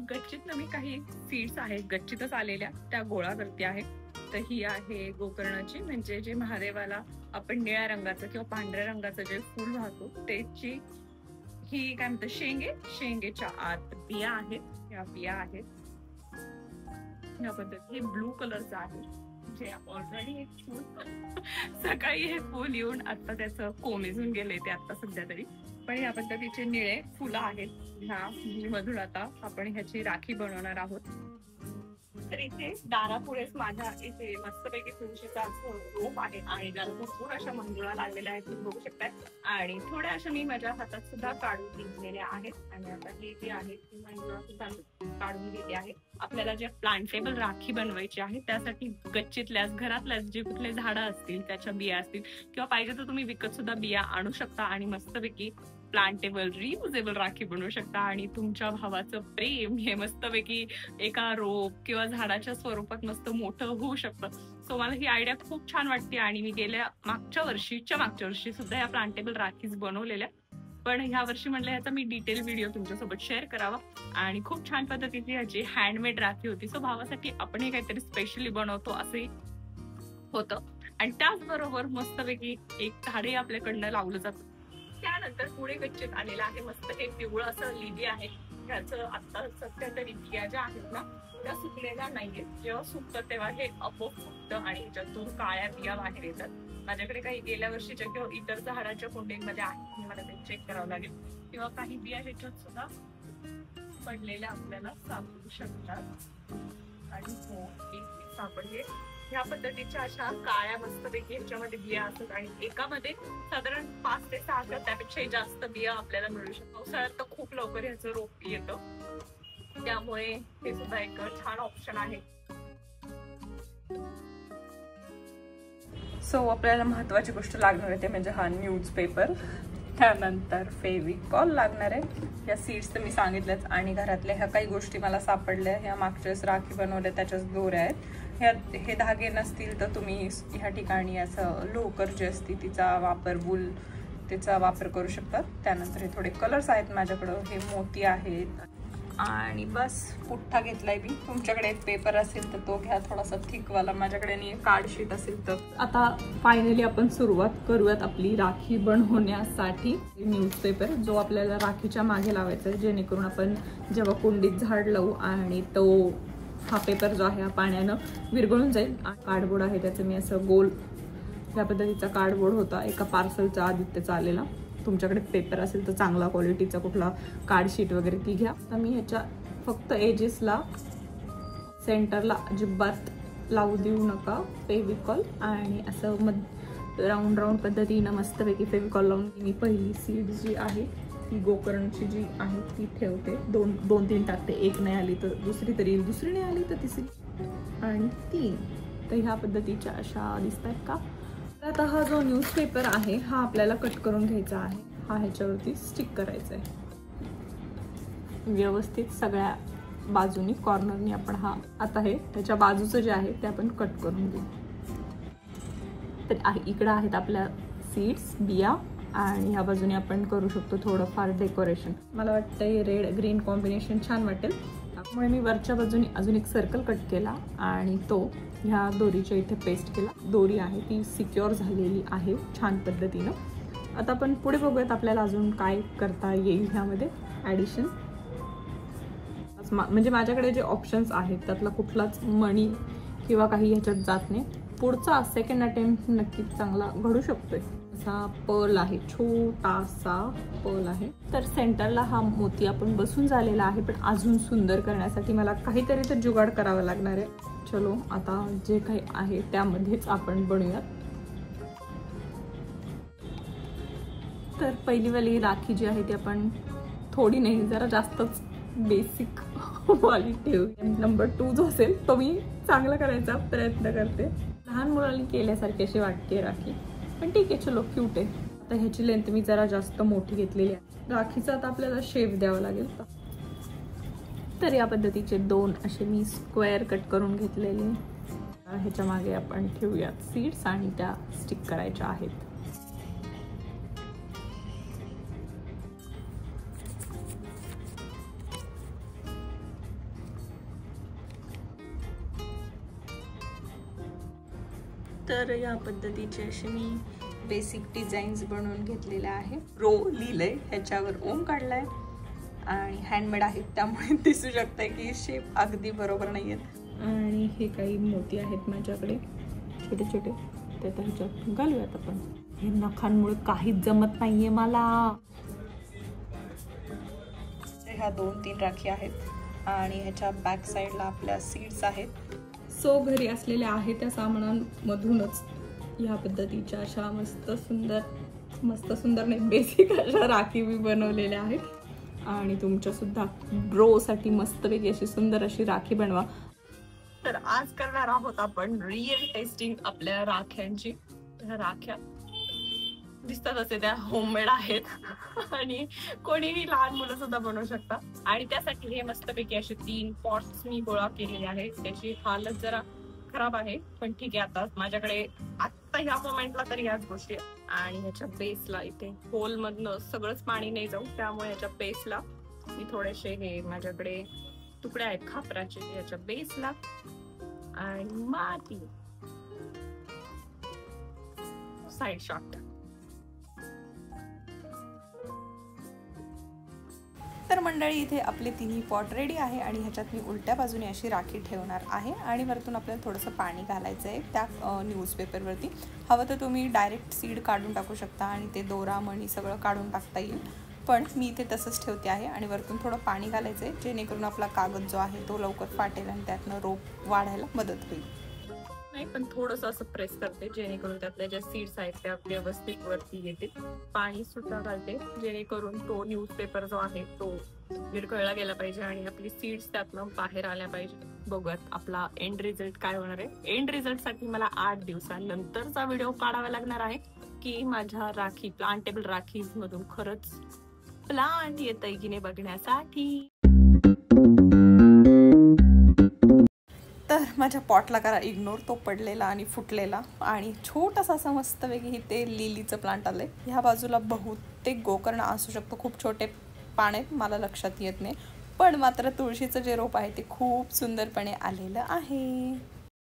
गच्चीत मी काही सीड्स आहेत गच्चीतच आलेल्या त्या गोळा करते आहे. तर ही आहे गोकर्णाची, म्हणजे जे महादेवाला आपण निळ्या रंगाचं किंवा पांढऱ्या रंगाचं जे फूल वाहतो त्याची ही काय म्हणतात शेंगेच्या आत बिया आहेत. या बिया आहेत या पद्धती. हे ब्लू कलरचं आहे जे ऑलरेडी एक फूल सकाळी हे फूल येऊन आता त्याचं कोमेजून गेले ते आता सध्या तरी. पण या पद्धतीचे निळे फुलं आहेत. ह्या मधून आता आपण ह्याची राखी बनवणार आहोत. तर इथे दारापुढेच माझ्या इथे मस्तपैकी तुळशीचा रोप आहे आणि त्याला भरपूर अशा मंजुळा लागलेल्या आहेत तुम्ही बघू शकताय. आणि थोड्या अशा मी माझ्या हातात सुद्धा काढून घेतलेल्या आहेत. आणि आता ही जी आहे ती मंजुळा सुद्धा काढून घेतली आहे. आपल्याला जे प्लांटेबल राखी बनवायची आहे त्यासाठी गच्चीतल्याच घरातल्याच जे कुठले झाडं असतील त्याच्या बिया असतील किंवा पाहिजे तर तुम्ही विकत सुद्धा बिया आणू शकता आणि मस्तपैकी प्लांटेबल रियुजेबल राखी बनवू शकता. आणि तुमच्या भावाचं प्रेम हे मस्तपैकी एका रोप किंवा झाडाच्या स्वरूपात मस्त मोठं होऊ शकतं. सो मला ही आयडिया खूप छान वाटते आणि मी गेल्या मागच्या वर्षी सुद्धा या प्लांटेबल राखीज बनवलेल्या. पण ह्या वर्षी म्हटलं ह्याचा मी डिटेल व्हिडिओ तुमच्यासोबत शेअर करावा. आणि खूप छान पद्धतीची ह्याची हँडमेड राखी होती. सो भावासाठी आपण हे काहीतरी स्पेशली बनवतो असंही होतं. आणि त्याचबरोबर मस्तपैकी एक झाडही आपल्याकडनं लावलं जातं. त्यानंतर पुढे गच्चीत आलेलं आहे मस्त हे पिवळं असं लिली आहे. ह्याचं आता सध्या तरी बिया ज्या आहेत ना त्या सुकलेल्या नाहीयेत. जेव्हा सुकतं तेव्हा हे आपोआप फुटतं आणि ह्याच्यातून काळ्या बिया बाहेर येतात. माझ्याकडे काही गेल्या वर्षीच्या किंवा इतर झाडाच्या कुंडीमध्ये आहेत, मला ते चेक करावं लागेल. किंवा काही बिया ह्याच्यात सुद्धा पडलेल्या आपल्याला सापडू शकतात. आणि हो एक सापडले. ह्या पद्धतीच्या अशा काळ्या मस्तपैकी ह्याच्यामध्ये बिया असतात आणि एकामध्ये साधारण 5 ते 6 किंवा त्यापेक्षाही जास्त बिया आपल्याला मिळू शकतात. पावसाळ्यात तर खूप लवकर ह्याचं रोप येतं, त्यामुळे हे सुद्धा एक छान ऑप्शन आहे. सो आपल्याला महत्वाची गोष्ट लागणार आहे ते म्हणजे हा न्यूजपेपर. त्यानंतर फेविकॉल लागणार आहे. या सीड्स तर मी सांगितल्याच. आणि घरातल्या ह्या काही गोष्टी मला सापडल्या, ह्या मागच्याच राखी बनवल्या त्याच्याच दोऱ्या आहेत. हे धागे नसतील तर तुम्ही ह्या ठिकाणी असं लोकर जी असते तिचा वापर, वूल तिचा वापर करू शकतात. त्यानंतर हे थोडे कलर्स आहेत माझ्याकडं, हे मोती आहेत. आणि बस पुठ्ठा घेतलाय मी. तुमच्याकडे एक पेपर असेल तर तो घ्या थोडासा थिकवाला. माझ्याकडे नाही कार्ड शीट असेल तर. आता फायनली आपण सुरुवात करूयात आपली राखी बनवण्यासाठी. न्यूजपेपर जो आपल्याला राखीच्या मागे लावायचा आहे, जेणेकरून आपण जेव्हा कुंडीत झाड लावू आणि तो हा पेपर जो आहे हा पाण्यानं विरघळून जाईल. कार्डबोर्ड आहे त्याचं मी असं गोल या पद्धतीचा कार्डबोर्ड होता एका पार्सलचा आदित्यचा आलेला. तुमच्याकडे पेपर असेल तर चांगला क्वालिटीचा कुठला कार्डशीट वगैरे ती घ्या. आता मी ह्याच्या फक्त एजेसला सेंटरला अजिबात लावू देऊ नका फेविकॉल. आणि असं राऊंड राऊंड पद्धतीनं मस्तपैकी फेविकॉल लावून मी पहिली सीड जी आहे ती गोकर्णची जी आहे ती ठेवते. दोन तीन टाकते. एक नाही आली तर दुसरी तरी येईल, दुसरी नाही आली तर तिसरी आणि 3. तर ह्या पद्धतीच्या अशा दिसत आहेत का. आता हा जो न्यूजपेपर आहे हा आपल्याला कट करून घ्यायचा आहे. हा ह्याच्यावरती स्टिक करायचा आहे व्यवस्थित सगळ्या बाजूनी कॉर्नरनी. आपण हा आता हे त्याच्या बाजूचं जे आहे ते आपण कट करून घेऊ. तर इकडं आहेत आपल्या सीड्स बिया आणि ह्या बाजूने आपण करू शकतो थोडंफार डेकोरेशन. मला वाटतं हे रेड ग्रीन कॉम्बिनेशन छान वाटेल. त्यामुळे मी वरच्या बाजूने अजून एक सर्कल कट केला आणि तो ह्या दोरीच्या इथे पेस्ट केला. दोरी आहे ती सिक्युअर झालेली आहे छान पद्धतीनं. आता आपण पुढे बघूयात आपल्याला अजून काय करता येईल ह्यामध्ये ॲडिशन. म्हणजे माझ्याकडे जे ऑप्शन्स आहेत त्यातला कुठलाच मणी किंवा काही ह्याच्यात जात नाही. पुढचा सेकंड अटेम्प्ट नक्कीच चांगला घडू शकतोय. असा पर्ल आहे, छोटासा पर्ल आहे. तर सेंटरला हा मोती आपण बसून झालेला आहे, पण अजून सुंदर करण्यासाठी मला काहीतरी तर जुगाड करावं लागणार आहे. चलो आता जे काही आहे त्यामध्येच आपण बनवूयात. तर पहिलीवाली राखी जी आहे ती आपण थोडी नाही जरा जास्तच बेसिक वाली ठेवू. नंबर 2 जो असेल तो मी चांगला करायचा प्रयत्न करते. लहान मुलांनी केल्यासारखी अशी वाटते राखी, पण ठीक आहे चलो क्यूट आहे. आता ह्याची लेंथ मी जरा जास्त मोठी घेतलेली आहे. राखीचा आता आपल्याला शेप द्यावा लागेल. तर या पद्धतीचे 2 असे मी स्क्वेअर कट करून घेतलेले. ह्याच्या मागे आपण ठेवूयात सीड्स आणि त्या स्टिक करायच्या आहेत. तर या पद्धतीचे असे मी बेसिक डिझाईन्स बनवून घेतलेल्या आहे. रो लिहिलंय, ह्याच्यावर ओम काढलाय आणि हँडमेड आहेत त्यामुळे दिसू शकतंय की शेप अगदी बरोबर नाही आहेत. आणि हे काही मोती आहेत माझ्याकडे छोटे छोटे, ते तर ह्याच्यात घालूयात आपण. हे नखांमुळे काहीच जमत नाहीये मला. ह्या 2-3 राखी आहेत आणि ह्याच्या बॅक साईडला आपल्या सीड्स आहेत. सो घरी असलेल्या आहे त्या सामानांमधूनच ह्या पद्धतीच्या अशा मस्त सुंदर नाही, बेसिक अशा राखी मी बनवलेल्या आहेत. आणि तुमच्या सुद्धा ब्रोसाठी मस्तपैकी अशी सुंदर अशी राखी बनवा. तर आज करणार आहोत आपण रिअल टेस्टिंग आपल्या राख्यांची. त्या राख्या दिसतात असे त्या होममेड आहेत आणि कोणीही लहान मुलं सुद्धा बनवू शकतात. आणि त्यासाठी हे मस्तपैकी असे 3 पॉट्स मी गोळा केलेले आहेत. त्याची हालत जरा खराब आहे, पण ठीक आहे, आता माझ्याकडे आता ह्या मोमेंटला तरी ह्याच गोष्टी आहेत. आणि ह्याच्या बेसला इथे होल मधनं सगळंच पाणी नाही जाऊ, त्यामुळे ह्याच्या बेसला मी थोडेसे हे माझ्याकडे तुकडे आहेत खापराचे ह्याच्या बेसला. आणि माती साइड शॉट. तर मंडळी इथे आपले तिन्ही पॉट रेडी आहे आणि ह्याच्यात मी उलट्या बाजूने अशी राखी ठेवणार आहे आणि वरतून आपल्याला थोडंसं पाणी घालायचं आहे त्या न्यूजपेपरवरती. हवं तर तुम्ही डायरेक्ट सीड काढून टाकू शकता आणि ते दोरा मणी सगळं काढून टाकता येईल, पण मी इथे तसंच ठेवते आहे. आणि वरतून थोडं पाणी घालायचं आहे जेणेकरून आपला कागद जो आहे तो लवकर फाटेल आणि त्यातनं रोप वाढायला मदत होईल. नाही, पण थोडंसं असं प्रेस करते जेणेकरून त्यातल्या ज्या सीड्स आहेत त्या व्यवस्थित वरती येतील. पाणी सुद्धा घालते जेणेकरून तो न्यूजपेपर जो आहे तो विरघळला गेला पाहिजे आणि आपली सीड्स त्यातनं बाहेर आल्या पाहिजे. बघूयात आपला एंड रिझल्ट काय होणार आहे. एंड रिझल्ट साठी मला 8 दिवसांनंतरचा व्हिडिओ काढावा लागणार आहे की माझ्या राखी प्लांटेबल राखीज मधून खरंच प्लांट येतंय की नाही बघण्यासाठी. तर माझ्या पॉटला करा इग्नोर, तो पडलेला आणि फुटलेला आणि छोटासा असं मस्तपैकी ते लिलीचं प्लांट आलंय. ह्या बाजूला बहुतेक गोकर्ण असू शकतो, खूप छोटे पान आहेत, मला लक्षात येत नाही, पण मात्र तुळशीचं जे रोप आहे ते खूप सुंदरपणे आलेलं आहे.